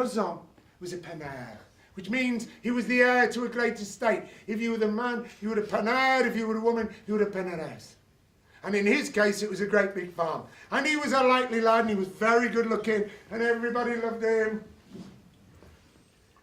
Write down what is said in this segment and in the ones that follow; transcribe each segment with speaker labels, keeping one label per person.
Speaker 1: Joson was a penard, which means he was the heir to a great estate. If you were the man, you were a penard. If you were a woman, you were a penardess. And in his case, it was a great big farm. And he was a likely lad, and he was very good looking, and everybody loved him.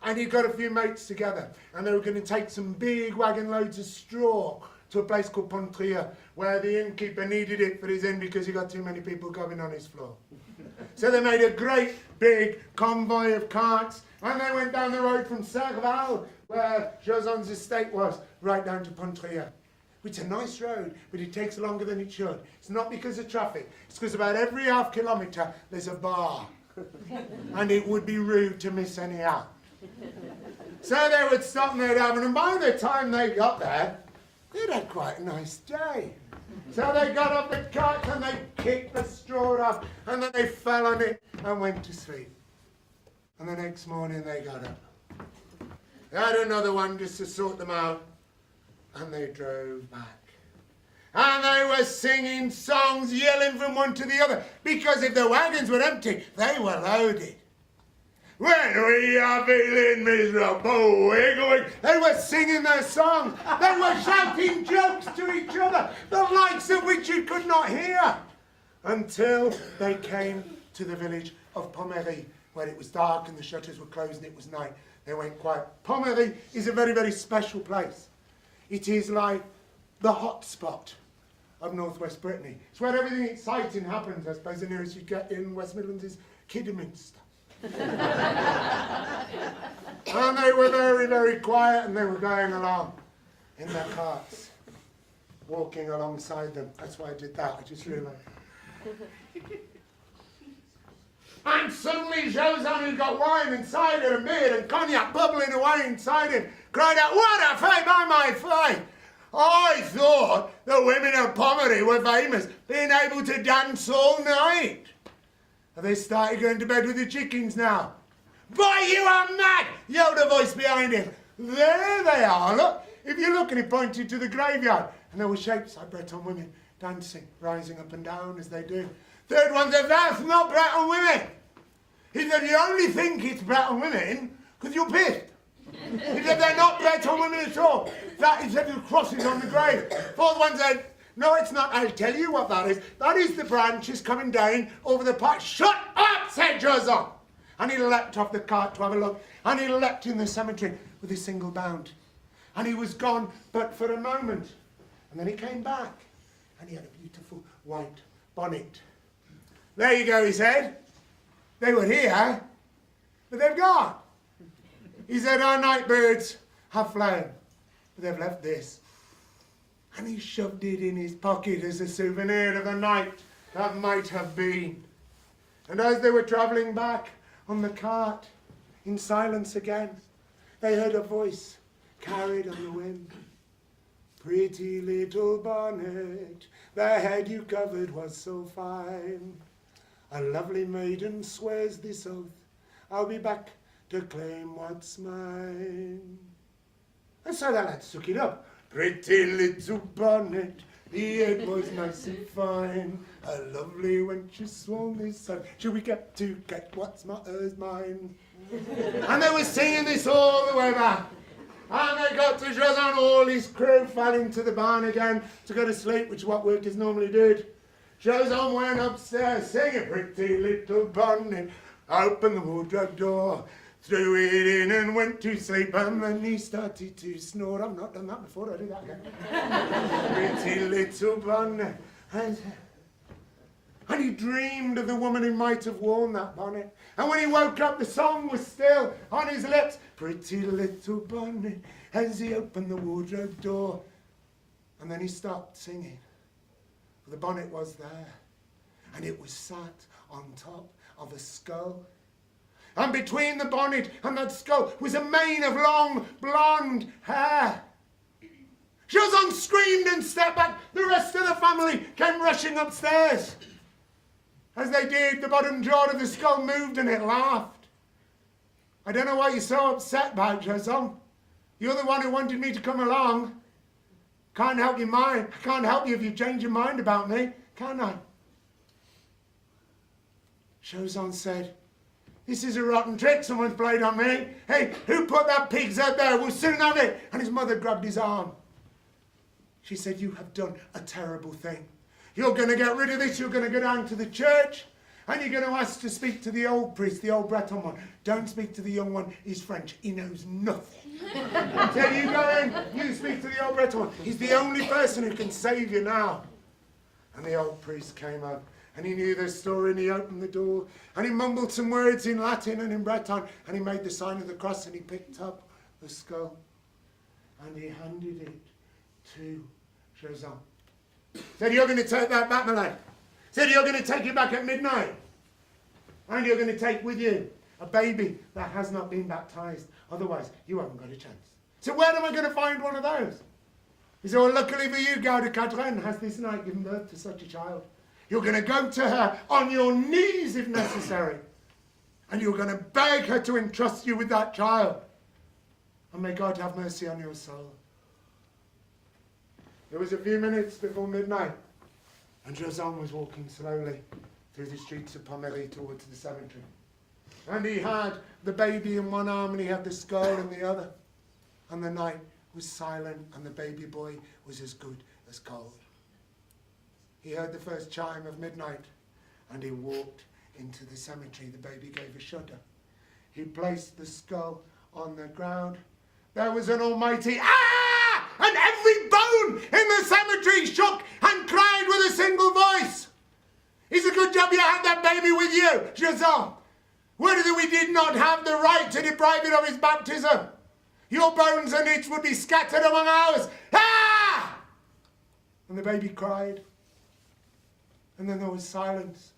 Speaker 1: And he got a few mates together, and they were going to take some big wagon loads of straw to a place called Pontrier, where the innkeeper needed it for his inn because he got too many people going on his floor. So they made a great big convoy of carts, and they went down the road from Serval, where Joson's estate was, right down to Pontrier. It's a nice road, but it takes longer than it should. It's not because of traffic. It's because about every half kilometre there's a bar. And it would be rude to miss any out. So they would stop and they'd have, and by the time they got there, they'd had quite a nice day. So they got up the cart and they kicked the straw off, and then they fell on it and went to sleep. And the next morning they got up. They had another one just to sort them out. And they drove back. And they were singing songs, yelling from one to the other, because if the wagons were empty, they were loaded. When we are feeling miserable, we're going. They were singing their songs. They were shouting jokes to each other, the likes of which you could not hear, until they came to the village of Pommery, where it was dark and the shutters were closed and it was night. They went quiet. Pommery is a very, very special place. It is like the hot spot of northwest Brittany. It's where everything exciting happens. I suppose the nearest you get in West Midlands is Kidderminster. And they were very, very quiet, and they were going along in their carts, walking alongside them. That's why I did that, I just realised. And suddenly Joson, who got wine and cider and beer and cognac bubbling away inside him, cried out, "What a fate by my faith! I thought the women of Pommery were famous, being able to dance all night. Have they started going to bed with the chickens now?" "Boy, you are mad!" yelled a voice behind him. "There they are, look. If you look," and he pointed to the graveyard, and there were shapes like Breton women dancing, rising up and down as they do. Third one said, "That's not Breton women." He said, "You only think it's Breton women because you're pissed." He said, "They're not Breton women at all. That is the crosses on the grave." Fourth one said, "No, it's not. I'll tell you what that is. That is the branches coming down over the path." "Shut up," said Joson. And he leapt off the cart to have a look. And he leapt in the cemetery with a single bound. And he was gone but for a moment. And then he came back. And he had a beautiful white bonnet. "There you go," he said. "They were here, but they've gone." He said, "Our night birds have flown, but they've left this." And he shoved it in his pocket as a souvenir of the night that might have been. And as they were travelling back on the cart, in silence again, they heard a voice carried on the wind. "Pretty little bonnet, the head you covered was so fine. A lovely maiden swears this oath, I'll be back to claim what's mine." And so the lads took it up. "Pretty little bonnet, the head was nice and fine. A lovely wench has sworn this oath, shall we get to get what's mine?" And they were singing this all the way back. And they got to Joson, all his crew fell into the barn again to go to sleep, which is what workers normally did. Joson went upstairs singing, "Pretty little bonnet," opened the wardrobe door, threw it in and went to sleep, and then he started to snore. I've not done that before, I'll do that again. "Pretty little bonnet." And he dreamed of the woman who might have worn that bonnet. And when he woke up, the song was still on his lips. "Pretty little bonnet," as he opened the wardrobe door. And then he stopped singing. The bonnet was there, and it was sat on top of a skull. And between the bonnet and that skull was a mane of long, blonde hair. Joson screamed and stepped back. The rest of the family came rushing upstairs. As they did, the bottom jaw of the skull moved and it laughed. "I don't know what you're so upset about, Joson. You're the one who wanted me to come along. Can't help your mind. I can't help you if you change your mind about me, can I?" Joson said, this is a rotten trick someone's played on me. Hey, who put that pig's head there? We'll soon have it. And his mother grabbed his arm. She said, you have done a terrible thing. You're going to get rid of this. You're going to go down to the church. And you're going to ask to speak to the old priest, the old Breton one. Don't speak to the young one. He's French. He knows nothing. So you go in, you speak to the old Breton one. He's the only person who can save you now. And the old priest came up. And he knew the story, and he opened the door. And he mumbled some words in Latin and in Breton. And he made the sign of the cross, and he picked up the skull. And he handed it to Joseph. Said, you're going to take that back, my lad. Said, you're going to take it back at midnight. And you're going to take with you a baby that has not been baptized. Otherwise, you haven't got a chance. So where am I going to find one of those? He said, well, luckily for you, Gau de Cadren has this night given birth to such a child. You're going to go to her on your knees if necessary. And you're going to beg her to entrust you with that child. And may God have mercy on your soul. It was a few minutes before midnight. And Joseph was walking slowly through the streets of Pommery towards the cemetery. And he had the baby in one arm and he had the skull in the other. And the night was silent and the baby boy was as good as gold. He heard the first chime of midnight and he walked into the cemetery. The baby gave a shudder. He placed the skull on the ground. There was an almighty "Ah!" And every bone in the cemetery shook and cried with a single voice. It's a good job you had that baby with you, Joseph. Whether we did not have the right to deprive it of his baptism, your bones and its would be scattered among ours. Ah! And the baby cried. And then there was silence.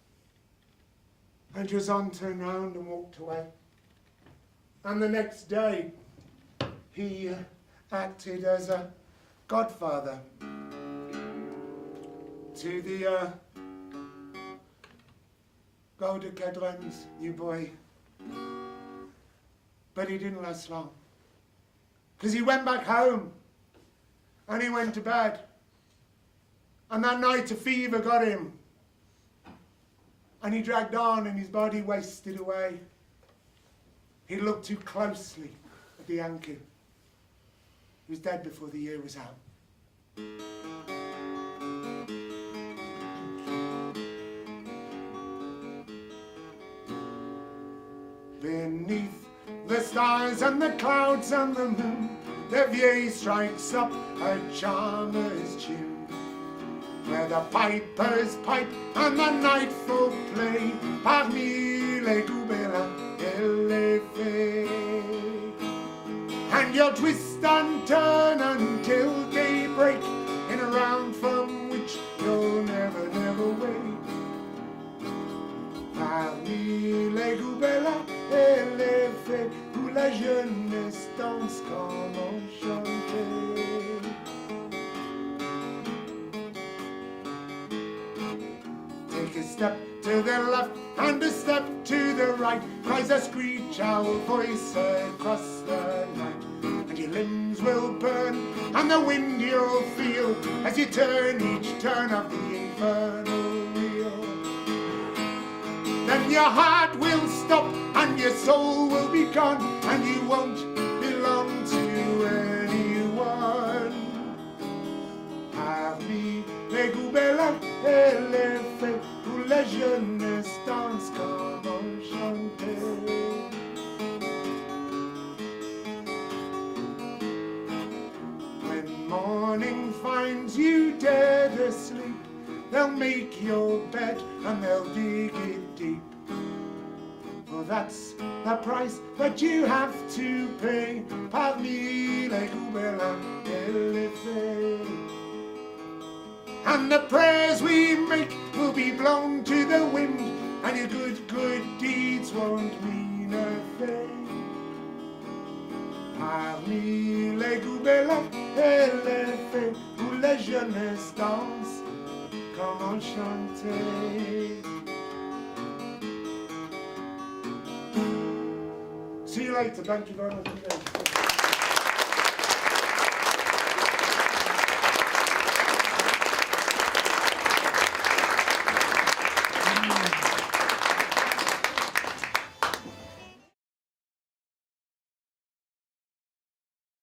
Speaker 1: And Joseph turned round and walked away. And the next day, he acted as a godfather to the Gau de Cadren's new boy. But he didn't last long. Because he went back home and he went to bed. And that night a fever got him. And he dragged on and his body wasted away. He looked too closely at the Ankou. He was dead before the year was out. Beneath the stars and the clouds and the moon, the vieille strikes up a charmer's tune, where the pipers pipe and the nightfall play parmi les goubelins et les fées. And you'll twist and turn until daybreak in a round from which you'll never, never wake. Parmi les goubelins et les fées, où la jeunesse danse comme enchantée. Take a step to the left and a step to the right, cries a screech owl voice across the night. And your limbs will burn and the wind you'll feel as you turn each turn of the infernal wheel. Then your heart will stop and your soul will be gone, and you won't belong to anyone. Parmi les goubelins et les fées, où la jeunesse danse comme enchantée. When morning finds you dead asleep, they'll make your bed and they'll dig it deep. For that's the price that you have to pay. Parmi les goubelins et les fées. And the prayers we make will be blown to the wind, and your good deeds won't mean a thing. Parmi les goubelins et les fées, où la jeunesse danse comme enchantée. See you later. Thank you very much.